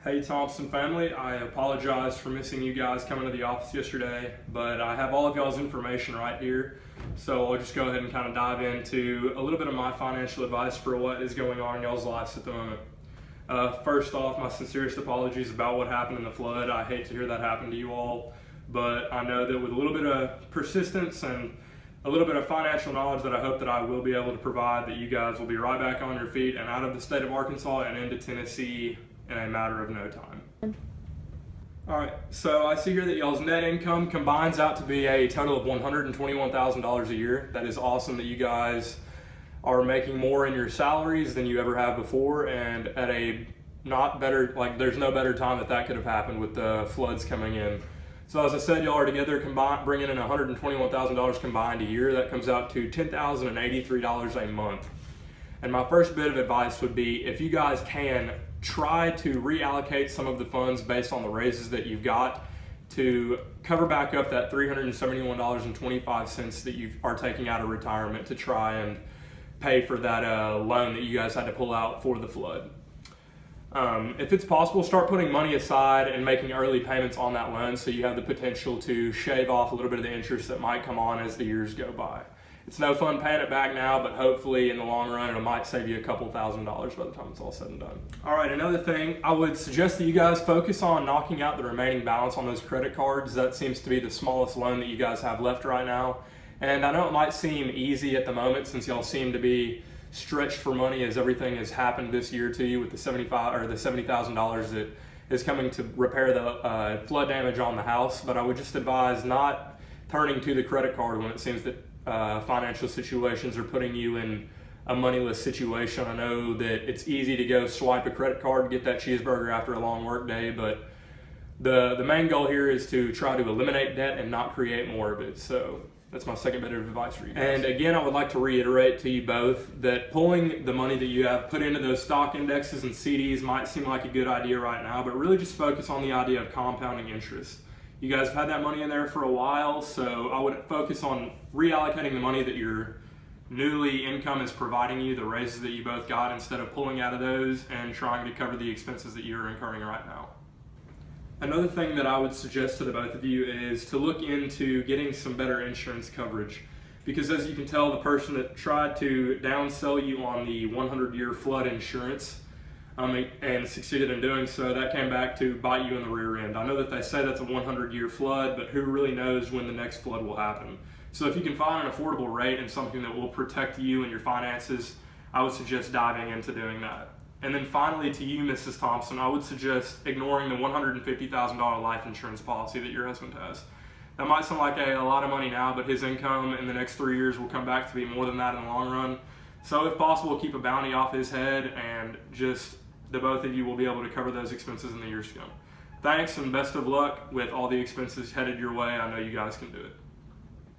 Hey Thompson family, I apologize for missing you guys coming to the office yesterday, but I have all of y'all's information right here. So I'll just go ahead and kind of dive into a little bit of my financial advice for what is going on in y'all's lives at the moment. First off, my sincerest apologies about what happened in the flood. I hate to hear that happen to you all, but I know that with a little bit of persistence and a little bit of financial knowledge that I hope that I will be able to provide, that you guys will be right back on your feet and out of the state of Arkansas and into Tennessee in a matter of no time. All right, so I see here that y'all's net income combines out to be a total of $121,000 a year. That is awesome that you guys are making more in your salaries than you ever have before, and at a not better, like there's no better time that could have happened with the floods coming in. So as I said, y'all are together bringing in $121,000 combined a year. That comes out to $10,083 a month. And my first bit of advice would be, if you guys can, try to reallocate some of the funds based on the raises that you've got to cover back up that $371.25 that you are taking out of retirement to try and pay for that loan that you guys had to pull out for the flood. If it's possible, start putting money aside and making early payments on that loan so you have the potential to shave off a little bit of the interest that might come on as the years go by. It's no fun paying it back now, but hopefully in the long run, it might save you a couple $1,000s by the time it's all said and done. All right, another thing, I would suggest that you guys focus on knocking out the remaining balance on those credit cards. That seems to be the smallest loan that you guys have left right now. And I know it might seem easy at the moment since y'all seem to be stretched for money as everything has happened this year to you with the $70,000 that is coming to repair the flood damage on the house. But I would just advise not turning to the credit card when it seems that financial situations are putting you in a moneyless situation. I know that it's easy to go swipe a credit card, get that cheeseburger after a long work day, but the main goal here is to try to eliminate debt and not create more of it. So that's my second bit of advice for you guys. And again, I would like to reiterate to you both that pulling the money that you have put into those stock indexes and CDs might seem like a good idea right now, but really just focus on the idea of compounding interest. You guys have had that money in there for a while, so I would focus on reallocating the money that your newly income is providing you, the raises that you both got, instead of pulling out of those and trying to cover the expenses that you're incurring right now. Another thing that I would suggest to the both of you is to look into getting some better insurance coverage, because as you can tell, the person that tried to downsell you on the 100-year flood insurance and succeeded in doing so, that came back to bite you in the rear end. I know that they say that's a 100-year flood, but who really knows when the next flood will happen? So if you can find an affordable rate and something that will protect you and your finances, I would suggest diving into doing that. And then finally, to you, Mrs. Thompson, I would suggest ignoring the $150,000 life insurance policy that your husband has. That might sound like a lot of money now, but his income in the next 3 years will come back to be more than that in the long run. So if possible, keep a bounty off his head, and just the both of you will be able to cover those expenses in the years to come. Thanks and best of luck with all the expenses headed your way. I know you guys can do it.